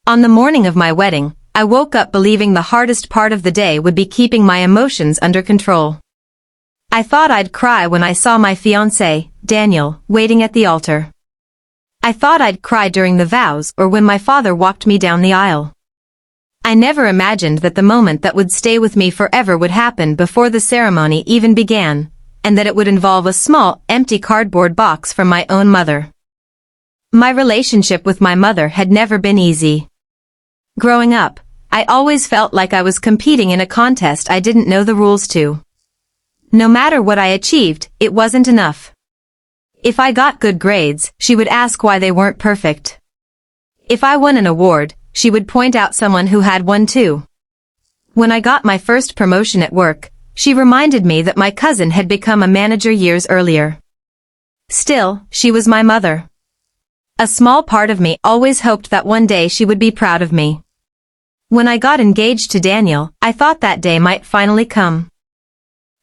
On the morning of my wedding, I woke up believing the hardest part of the day would be keeping my emotions under control. I thought I'd cry when I saw my fiancé, Daniel, waiting at the altar. I thought I'd cry during the vows or when my father walked me down the aisle. I never imagined that the moment that would stay with me forever would happen before the ceremony even began, and that it would involve a small, empty cardboard box from my own mother. My relationship with my mother had never been easy. Growing up, I always felt like I was competing in a contest I didn't know the rules to. No matter what I achieved, it wasn't enough. If I got good grades, she would ask why they weren't perfect. If I won an award, she would point out someone who had one too. When I got my first promotion at work, she reminded me that my cousin had become a manager years earlier. Still, she was my mother. A small part of me always hoped that one day she would be proud of me. When I got engaged to Daniel, I thought that day might finally come.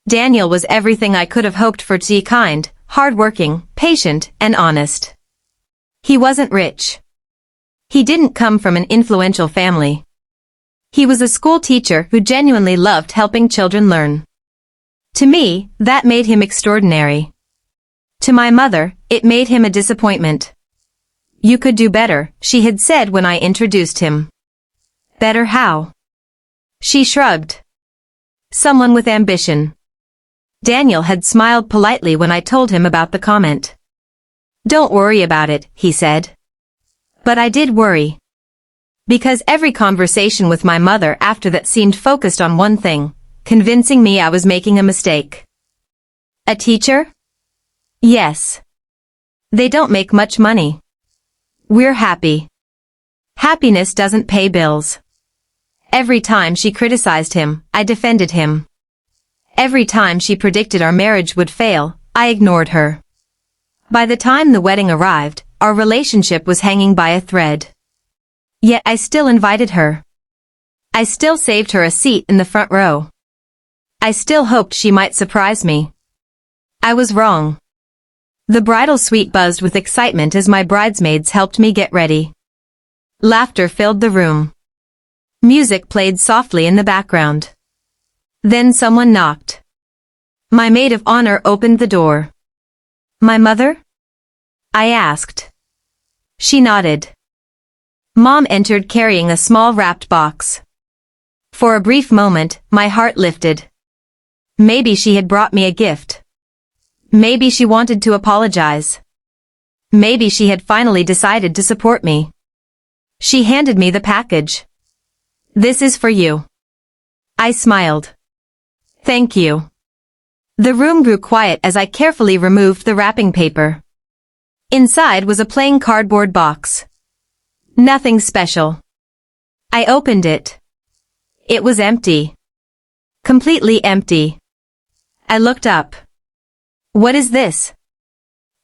Daniel was everything I could have hoped for: to be kind, hardworking, patient, and honest. He wasn't rich. He didn't come from an influential family. He was a school teacher who genuinely loved helping children learn. To me, that made him extraordinary. To my mother, it made him a disappointment. "You could do better," she had said when I introduced him. "Better how?" She shrugged. "Someone with ambition." Daniel had smiled politely when I told him about the comment. "Don't worry about it," he said. But I did worry. Because every conversation with my mother after that seemed focused on one thing: convincing me I was making a mistake. "A teacher?" "Yes. They don't make much money. We're happy. Happiness doesn't pay bills." Every time she criticized him, I defended him. Every time she predicted our marriage would fail, I ignored her. By the time the wedding arrived, our relationship was hanging by a thread. Yet I still invited her. I still saved her a seat in the front row. I still hoped she might surprise me. I was wrong. The bridal suite buzzed with excitement as my bridesmaids helped me get ready. Laughter filled the room. Music played softly in the background. Then someone knocked. My maid of honor opened the door. "My mother?" I asked. She nodded. Mom entered carrying a small wrapped box. For a brief moment, my heart lifted. Maybe she had brought me a gift. Maybe she wanted to apologize. Maybe she had finally decided to support me. She handed me the package. "This is for you." I smiled. "Thank you." The room grew quiet as I carefully removed the wrapping paper. Inside was a plain cardboard box. Nothing special. I opened it. It was empty. Completely empty. I looked up. "What is this?"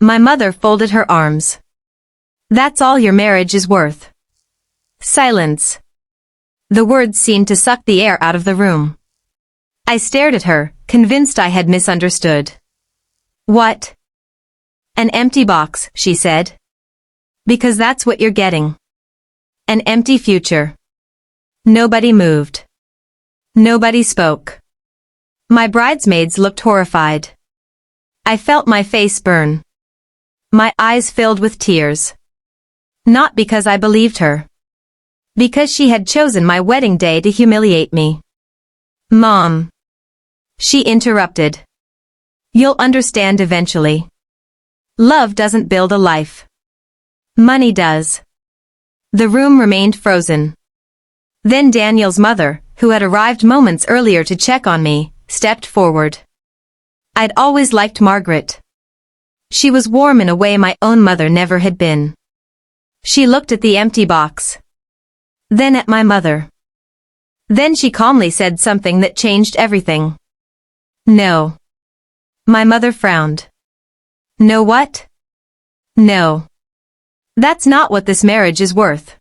My mother folded her arms. "That's all your marriage is worth." Silence. The words seemed to suck the air out of the room. I stared at her, convinced I had misunderstood. "What?" "An empty box," she said. "Because that's what you're getting. An empty future." Nobody moved. Nobody spoke. My bridesmaids looked horrified. I felt my face burn. My eyes filled with tears. Not because I believed her. Because she had chosen my wedding day to humiliate me. "Mom," she interrupted. "You'll understand eventually. Love doesn't build a life. Money does." The room remained frozen. Then Daniel's mother, who had arrived moments earlier to check on me, stepped forward. I'd always liked Margaret. She was warm in a way my own mother never had been. She looked at the empty box. Then at my mother. Then she calmly said something that changed everything. "No." My mother frowned. "No what?" "No. That's not what this marriage is worth."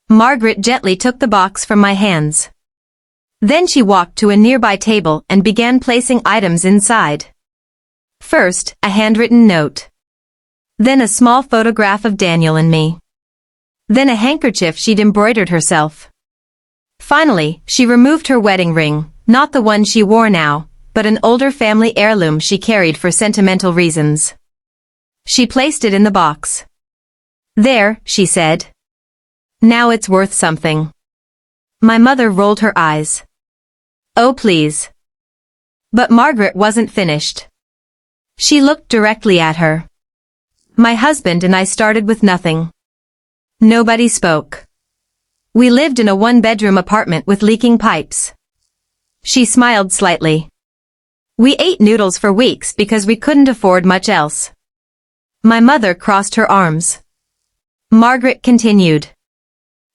Margaret gently took the box from my hands. Then she walked to a nearby table and began placing items inside. First, a handwritten note. Then a small photograph of Daniel and me. then a handkerchief she'd embroidered herself. Finally, she removed her wedding ring, not the one she wore now, but an older family heirloom she carried for sentimental reasons. She placed it in the box. "There," she said. "Now it's worth something." My mother rolled her eyes. "Oh please." But Margaret wasn't finished. She looked directly at her. My husband and I started with nothing. Nobody spoke. We lived in a one-bedroom apartment with leaking pipes. She smiled slightly. We ate noodles for weeks because we couldn't afford much else. My mother crossed her arms. Margaret continued.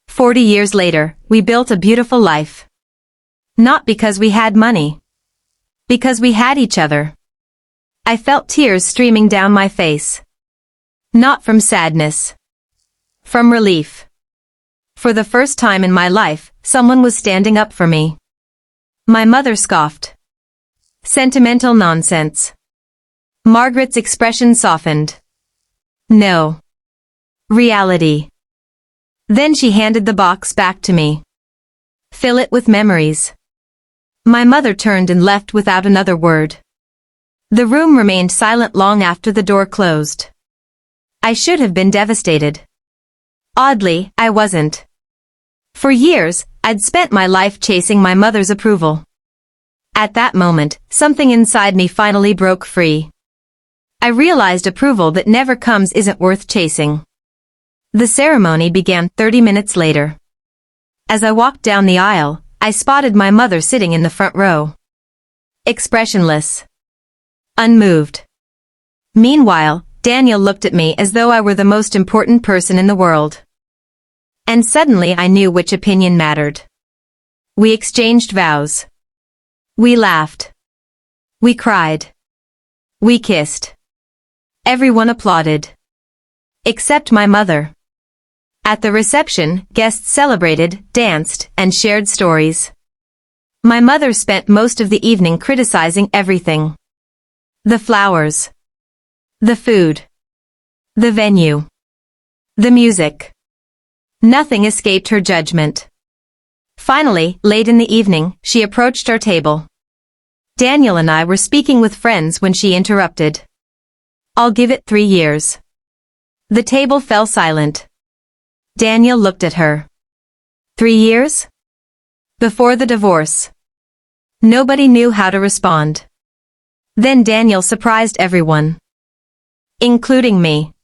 40 years later, we built a beautiful life. Not because we had money. Because we had each other. I felt tears streaming down my face. Not from sadness. From relief. For the first time in my life, someone was standing up for me. My mother scoffed. Sentimental nonsense. Margaret's expression softened. No. Reality. Then she handed the box back to me. Fill it with memories. My mother turned and left without another word. The room remained silent long after the door closed. I should have been devastated. Oddly, I wasn't. For years, I'd spent my life chasing my mother's approval. At that moment, something inside me finally broke free. I realized approval that never comes isn't worth chasing. The ceremony began 30 minutes later. As I walked down the aisle, I spotted my mother sitting in the front row. Expressionless. Unmoved. Meanwhile, Daniel looked at me as though I were the most important person in the world. And suddenly I knew which opinion mattered. We exchanged vows. We laughed. We cried. We kissed. Everyone applauded. Except my mother. At the reception, guests celebrated, danced, and shared stories. My mother spent most of the evening criticizing everything. The flowers. The food. The venue. The music. Nothing escaped her judgment. Finally, late in the evening, she approached our table. Daniel and I were speaking with friends when she interrupted. "I'll give it 3 years." The table fell silent. Daniel looked at her. 3 years? Before the divorce. Nobody knew how to respond. Then Daniel surprised everyone. Including me.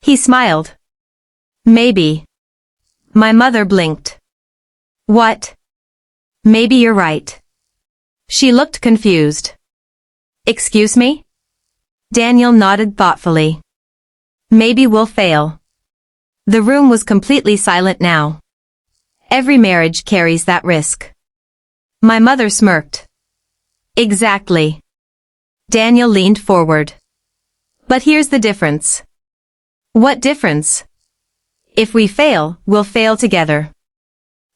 He smiled. "Maybe." My mother blinked. "What?" "Maybe you're right." She looked confused. "Excuse me?" Daniel nodded thoughtfully. "Maybe we'll fail." The room was completely silent now. Every marriage carries that risk. My mother smirked. "Exactly." Daniel leaned forward. "But here's the difference." "What difference?" "If we fail, we'll fail together.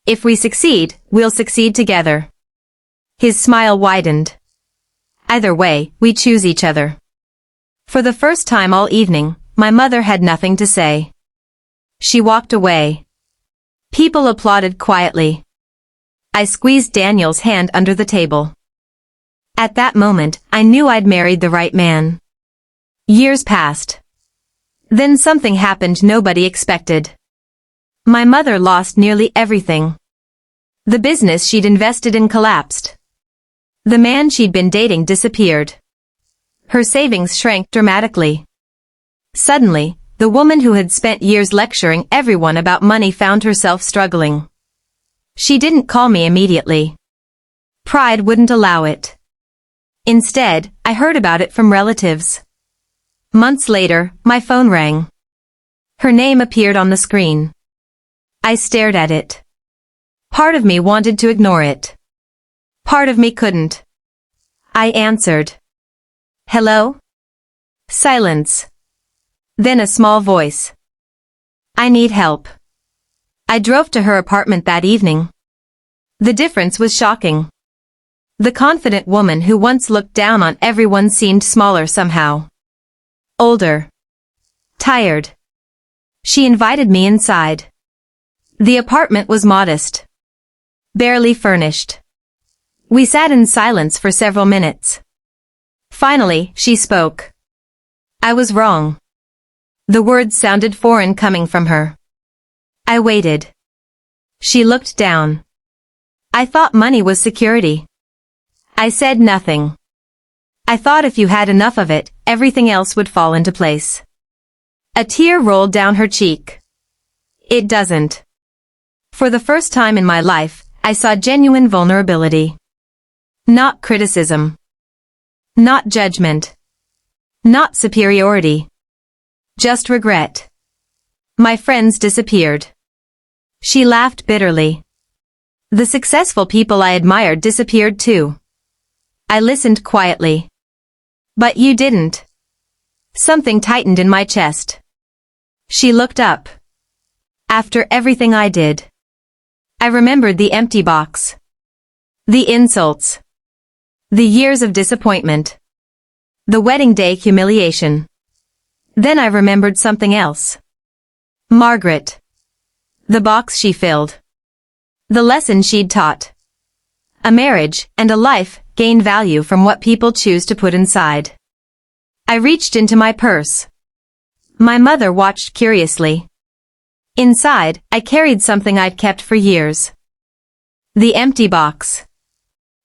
If we succeed, we'll succeed together." His smile widened. "Either way, we choose each other." For the first time all evening, my mother had nothing to say. She walked away. People applauded quietly. I squeezed Daniel's hand under the table. At that moment, I knew I'd married the right man. Years passed. Then something happened nobody expected. My mother lost nearly everything. The business she'd invested in collapsed. The man she'd been dating disappeared. Her savings shrank dramatically. Suddenly, the woman who had spent years lecturing everyone about money found herself struggling. She didn't call me immediately. Pride wouldn't allow it. Instead, I heard about it from relatives. Months later, my phone rang. Her name appeared on the screen. I stared at it. Part of me wanted to ignore it. Part of me couldn't. I answered. "Hello?" Silence. Then a small voice. "I need help." I drove to her apartment that evening. The difference was shocking. The confident woman who once looked down on everyone seemed smaller somehow. Older. Tired. She invited me inside. The apartment was modest, barely furnished. We sat in silence for several minutes. Finally, she spoke. I was wrong. The words sounded foreign coming from her. I waited. She looked down. I thought money was security. I said nothing. I thought if you had enough of it, everything else would fall into place. A tear rolled down her cheek. It doesn't. For the first time in my life, I saw genuine vulnerability. Not criticism. Not judgment. Not superiority. Just regret. My friends disappeared. She laughed bitterly. The successful people I admired disappeared too. I listened quietly. But you didn't. Something tightened in my chest. She looked up. After everything I did. I remembered the empty box. The insults. The years of disappointment. The wedding day humiliation. Then I remembered something else. Margaret. The box she filled. The lesson she'd taught. A marriage and a life gain value from what people choose to put inside. I reached into my purse. My mother watched curiously. Inside, I carried something I'd kept for years. The empty box.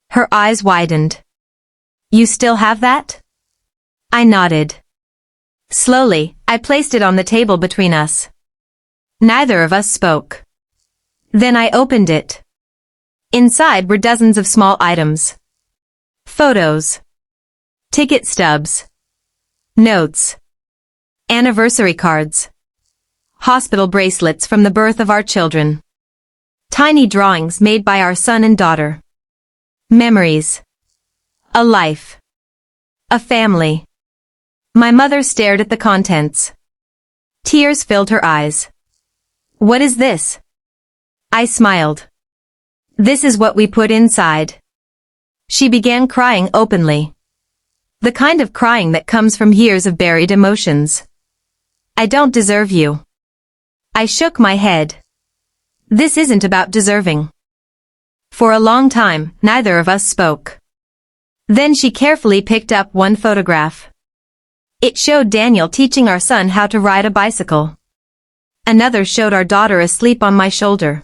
Her eyes widened. You still have that? I nodded. Slowly, I placed it on the table between us. Neither of us spoke. Then I opened it. Inside were dozens of small items. Photos. Ticket stubs. Notes. Anniversary cards. Hospital bracelets from the birth of our children. Tiny drawings made by our son and daughter. Memories. A life. A family. My mother stared at the contents. Tears filled her eyes. What is this? I smiled. This is what we put inside. She began crying openly. The kind of crying that comes from years of buried emotions. I don't deserve you. I shook my head. This isn't about deserving. For a long time, neither of us spoke. Then she carefully picked up one photograph. It showed Daniel teaching our son how to ride a bicycle. Another showed our daughter asleep on my shoulder.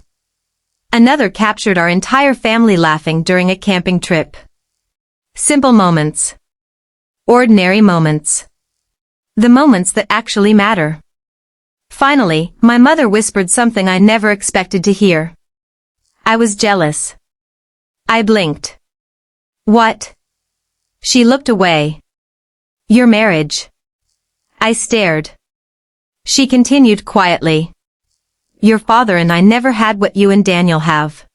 Another captured our entire family laughing during a camping trip. Simple moments. Ordinary moments. The moments that actually matter. Finally, my mother whispered something I never expected to hear. I was jealous. I blinked. What? She looked away. Your marriage. I stared. She continued quietly. Your father and I never had what you and Daniel have.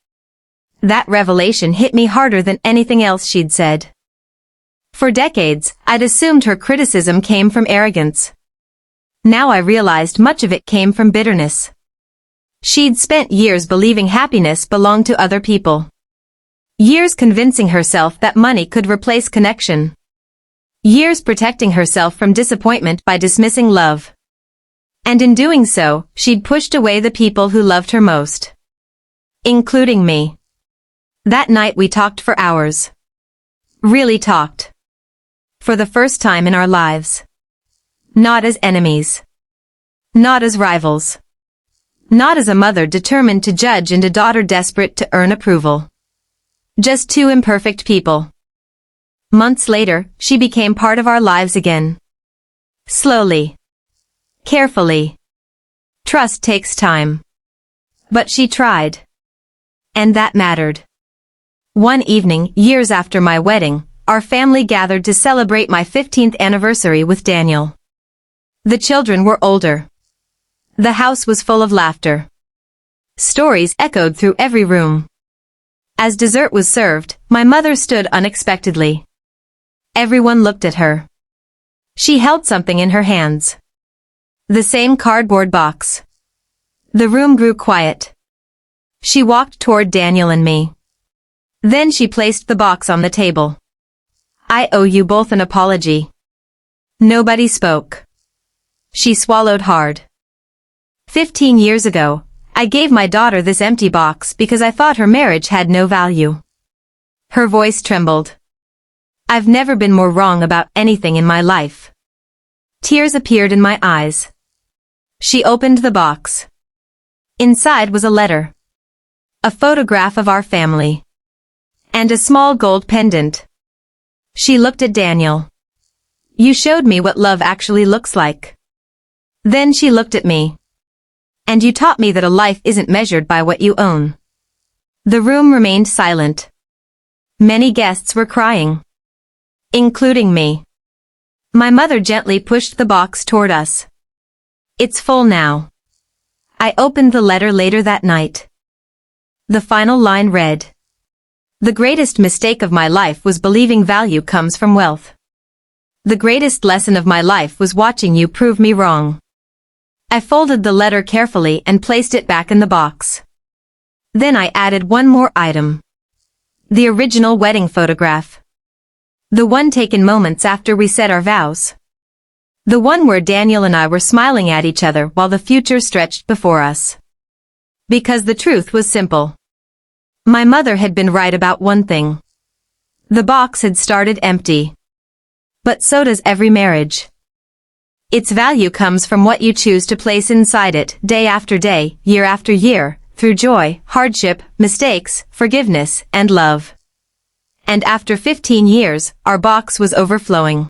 That revelation hit me harder than anything else she'd said. For decades, I'd assumed her criticism came from arrogance. Now I realized much of it came from bitterness. She'd spent years believing happiness belonged to other people. Years convincing herself that money could replace connection. Years protecting herself from disappointment by dismissing love. And in doing so, she'd pushed away the people who loved her most. Including me. That night we talked for hours. Really talked. For the first time in our lives. Not as enemies. Not as rivals. Not as a mother determined to judge and a daughter desperate to earn approval. Just two imperfect people. Months later, she became part of our lives again. Slowly. Carefully. Trust takes time. But she tried. And that mattered. One evening, years after my wedding, our family gathered to celebrate my 15th anniversary with Daniel. The children were older. The house was full of laughter. Stories echoed through every room. As dessert was served, my mother stood unexpectedly. Everyone looked at her. She held something in her hands. The same cardboard box. The room grew quiet. She walked toward Daniel and me. Then she placed the box on the table. I owe you both an apology. Nobody spoke. She swallowed hard. 15 years ago, I gave my daughter this empty box because I thought her marriage had no value. Her voice trembled. I've never been more wrong about anything in my life. Tears appeared in my eyes. She opened the box. Inside was a letter. A photograph of our family. And a small gold pendant. She looked at Daniel. You showed me what love actually looks like. Then she looked at me. And you taught me that a life isn't measured by what you own. The room remained silent. Many guests were crying. Including me. My mother gently pushed the box toward us. It's full now. I opened the letter later that night. The final line read. The greatest mistake of my life was believing value comes from wealth. The greatest lesson of my life was watching you prove me wrong. I folded the letter carefully and placed it back in the box. Then I added one more item. The original wedding photograph. The one taken moments after we said our vows. The one where Daniel and I were smiling at each other while the future stretched before us. Because the truth was simple. My mother had been right about one thing. The box had started empty. But so does every marriage. Its value comes from what you choose to place inside it, day after day, year after year, through joy, hardship, mistakes, forgiveness, and love. And after 15 years, our box was overflowing.